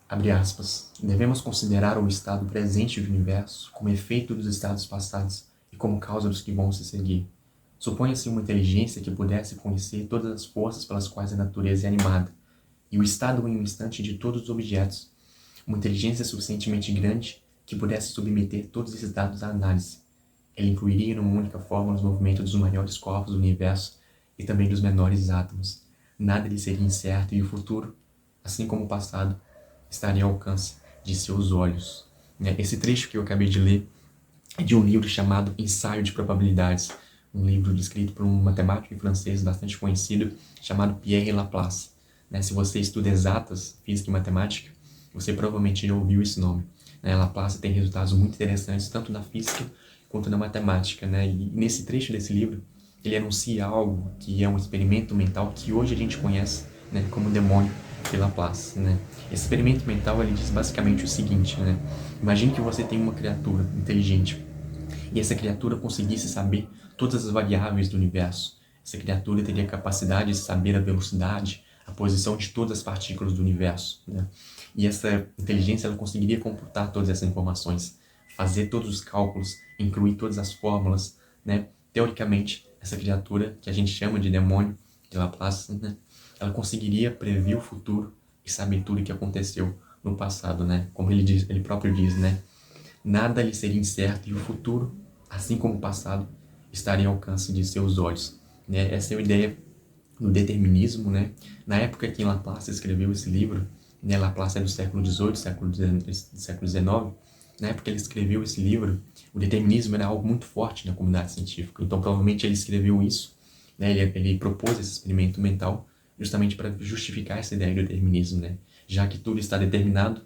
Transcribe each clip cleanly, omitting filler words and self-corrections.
Abre aspas. Devemos considerar o estado presente do universo como efeito dos estados passados e como causa dos que vão se seguir. Suponha-se uma inteligência que pudesse conhecer todas as forças pelas quais a natureza é animada, e o estado em um instante de todos os objetos. Uma inteligência suficientemente grande que pudesse submeter todos esses dados à análise. Ela incluiria numa única forma os movimentos dos maiores corpos do universo e também dos menores átomos. Nada lhe seria incerto e o futuro, assim como o passado, estaria ao alcance de seus olhos. Esse trecho que eu acabei de ler é de um livro chamado Ensaio de Probabilidades, um livro escrito por um matemático francês bastante conhecido chamado Pierre Laplace. Se você estuda exatas, física e matemática, você provavelmente já ouviu esse nome. Laplace tem resultados muito interessantes tanto na física quanto na matemática. E nesse trecho desse livro, ele anuncia algo que é um experimento mental que hoje a gente conhece como demônio de Laplace. Esse experimento mental ele diz basicamente o seguinte: imagine que você tem uma criatura inteligente e essa criatura conseguisse saber todas as variáveis do universo. Essa criatura teria a capacidade de saber a velocidade, a posição de todas as partículas do universo. E essa inteligência ela conseguiria computar todas essas informações, fazer todos os cálculos, incluir todas as fórmulas. Teoricamente, essa criatura, que a gente chama de demônio de Laplace, ela conseguiria prever o futuro e saber tudo o que aconteceu no passado. Como ele próprio diz, nada lhe seria incerto e o futuro, assim como o passado, estaria ao alcance de seus olhos. Essa é a ideia do determinismo. Na época que Laplace escreveu esse livro, Laplace é do século XVIII, século XIX, na época que ele escreveu esse livro, o determinismo era algo muito forte na comunidade científica. Então, provavelmente, ele escreveu isso, ele propôs esse experimento mental justamente para justificar essa ideia do determinismo. Já que tudo está determinado,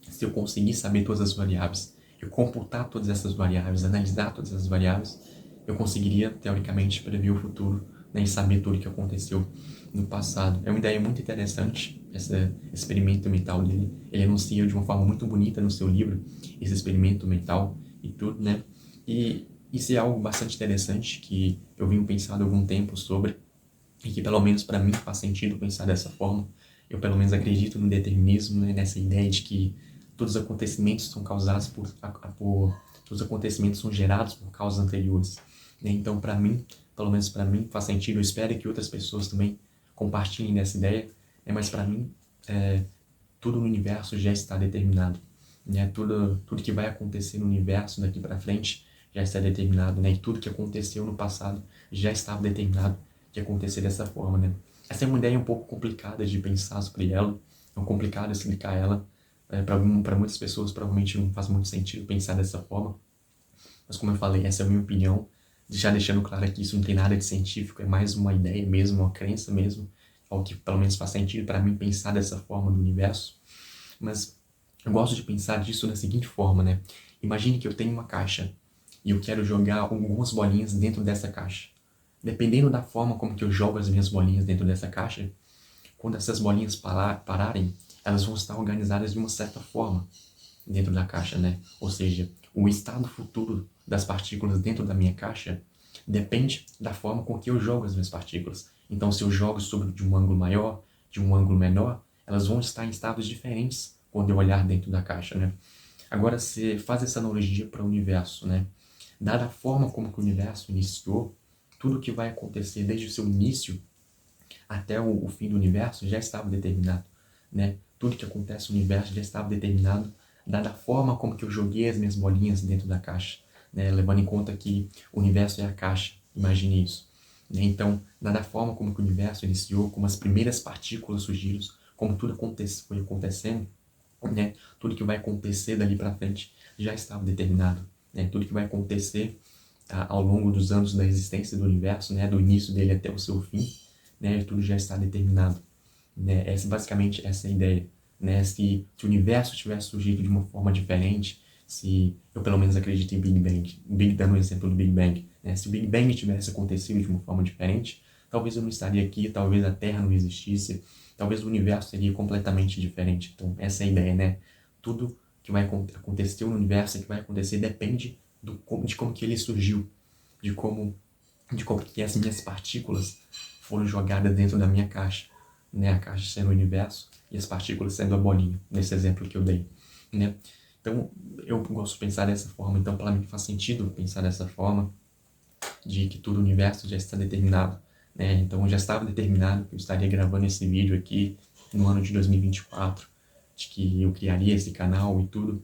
se eu conseguir saber todas as variáveis, eu computar todas essas variáveis, analisar todas essas variáveis, eu conseguiria, teoricamente, prever o futuro e saber tudo o que aconteceu no passado. É uma ideia muito interessante, esse experimento mental dele. Ele anuncia de uma forma muito bonita no seu livro esse experimento mental e tudo, E isso é algo bastante interessante que eu venho pensando há algum tempo sobre e que, pelo menos para mim, faz sentido pensar dessa forma. Eu, pelo menos, acredito no determinismo, nessa ideia de que todos os acontecimentos são causados todos os acontecimentos são gerados por causas anteriores. Então, para mim, pelo menos para mim, faz sentido. Eu espero que outras pessoas também compartilhem dessa ideia, mas para mim, tudo no universo já está determinado. Tudo que vai acontecer no universo daqui para frente já está determinado, e tudo que aconteceu no passado já estava determinado de acontecer dessa forma. Essa é uma ideia um pouco complicada de pensar sobre ela, é complicado explicar ela. Para muitas pessoas provavelmente não faz muito sentido pensar dessa forma, mas como eu falei, essa é a minha opinião, já deixando claro que isso não tem nada de científico, é mais uma ideia mesmo, uma crença mesmo, algo que pelo menos faz sentido para mim pensar dessa forma do universo. Mas eu gosto de pensar disso da seguinte forma, Imagine que eu tenho uma caixa e eu quero jogar algumas bolinhas dentro dessa caixa. Dependendo da forma como que eu jogo as minhas bolinhas dentro dessa caixa, quando essas bolinhas pararem, elas vão estar organizadas de uma certa forma dentro da caixa, Ou seja, o estado futuro das partículas dentro da minha caixa depende da forma com que eu jogo as minhas partículas. Então, se eu jogo sobre de um ângulo maior, de um ângulo menor, elas vão estar em estados diferentes quando eu olhar dentro da caixa, Agora, você faz essa analogia para o universo, Dada a forma como que o universo iniciou, tudo que vai acontecer desde o seu início até o fim do universo já estava determinado, Tudo que acontece no universo já estava determinado, dada a forma como que eu joguei as minhas bolinhas dentro da caixa, Levando em conta que o universo é a caixa, imagine isso. Então, dada a forma como que o universo iniciou, como as primeiras partículas surgiram, como tudo foi acontecendo, tudo que vai acontecer dali para frente já estava determinado, Tudo que vai acontecer ao longo dos anos da existência do universo, do início dele até o seu fim, tudo já está determinado. Basicamente essa é a ideia. Se o universo tivesse surgido de uma forma diferente, se eu pelo menos acredito em Big Bang, dando um exemplo do Big Bang, se o Big Bang tivesse acontecido de uma forma diferente, talvez eu não estaria aqui, talvez a Terra não existisse, talvez o universo seria completamente diferente. Então essa é a ideia, Tudo que vai acontecer no universo, que vai acontecer, depende de como que ele surgiu, de como que as minhas partículas foram jogadas dentro da minha caixa, A caixa sendo o universo, e as partículas sendo a bolinha, nesse exemplo que eu dei, né? Então, eu gosto de pensar dessa forma, então para mim faz sentido pensar dessa forma, de que todo o universo já está determinado, né? Então já estava determinado que eu estaria gravando esse vídeo aqui no ano de 2024, de que eu criaria esse canal e tudo.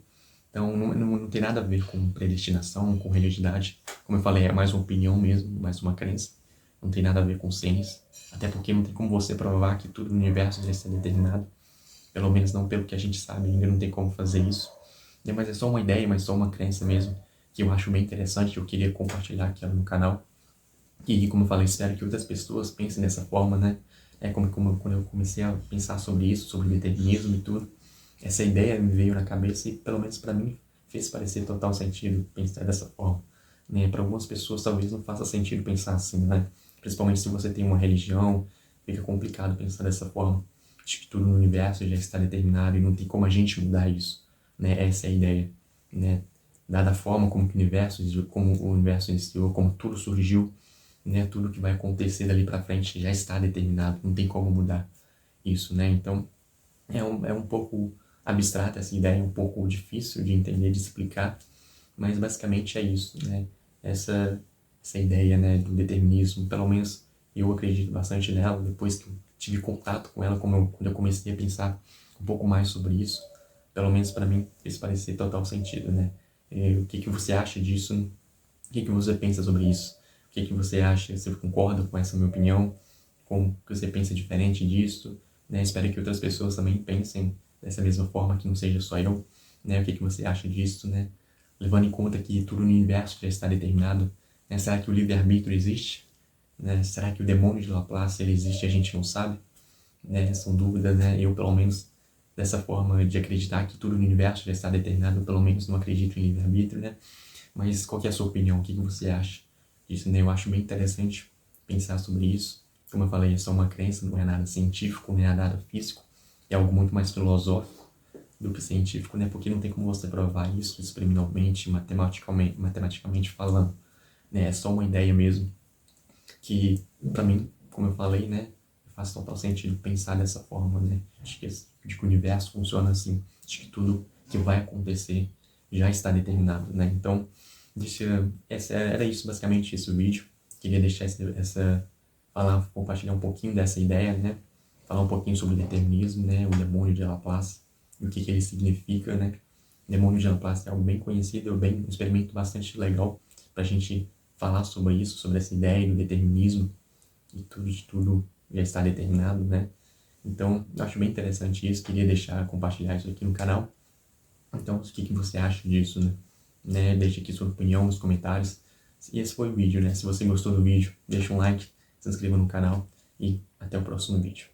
Então não tem nada a ver com predestinação, com religiosidade. Como eu falei, é mais uma opinião mesmo, mais uma crença. Não tem nada a ver com ciência, até porque não tem como você provar que tudo no universo já está determinado. Pelo menos não pelo que a gente sabe, ainda não tem como fazer isso. Mas é só uma ideia, mas só uma crença mesmo, que eu acho bem interessante, que eu queria compartilhar aqui no canal. E como eu falei, espero que outras pessoas pensem dessa forma, né? Quando eu comecei a pensar sobre isso, sobre determinismo e tudo, essa ideia me veio na cabeça e, pelo menos para mim, fez parecer total sentido pensar dessa forma, né? Para algumas pessoas talvez não faça sentido pensar assim, né? Principalmente se você tem uma religião, fica complicado pensar dessa forma, de que tudo no universo já está determinado e não tem como a gente mudar isso, né? Essa é a ideia, né? Dada a forma como, como o universo iniciou, como tudo surgiu, né? Tudo que vai acontecer dali para frente já está determinado, não tem como mudar isso, né? Então, é um pouco abstrata essa ideia, um pouco difícil de entender, de explicar, mas basicamente é isso, né? Essa ideia, né, do determinismo, pelo menos eu acredito bastante nela, depois que eu tive contato com ela, quando eu comecei a pensar um pouco mais sobre isso, pelo menos para mim fez parecer total sentido, né? O que que você acha disso? O que que você pensa sobre isso? O que que você acha? Você concorda com essa minha opinião? Como que você pensa diferente disso? Né? Espero que outras pessoas também pensem dessa mesma forma, que não seja só eu. Né? O que que você acha disso, né? Levando em conta que tudo no universo já está determinado, né? Será que o livre-arbítrio existe? Né? Será que o demônio de Laplace ele existe e a gente não sabe? Né? São dúvidas, né? Eu, pelo menos, dessa forma de acreditar que tudo no universo já está determinado, eu, pelo menos, não acredito em livre-arbítrio, né? Mas qual que é a sua opinião? O que que você acha disso, né? Eu acho bem interessante pensar sobre isso. Como eu falei, é só uma crença, não é nada científico, não é nada físico. É algo muito mais filosófico do que científico, né? Porque não tem como você provar isso experimentalmente, matematicamente falando, né? É só uma ideia mesmo que, para mim, como eu falei, né? Faz total sentido pensar dessa forma, né? De que o universo funciona assim, de que tudo que vai acontecer já está determinado, né? Então, era isso basicamente esse vídeo. Queria deixar compartilhar um pouquinho dessa ideia, né? Falar um pouquinho sobre o determinismo, né? O demônio de Laplace, e o que que ele significa, né? O demônio de Laplace é algo bem conhecido, um experimento bastante legal para a gente falar sobre isso, sobre essa ideia do determinismo e de tudo já está determinado, né? Então, eu acho bem interessante isso, queria compartilhar isso aqui no canal. Então, o que que você acha disso, né? Deixa aqui sua opinião nos comentários. E esse foi o vídeo, né? Se você gostou do vídeo, deixa um like, se inscreva no canal e até o próximo vídeo.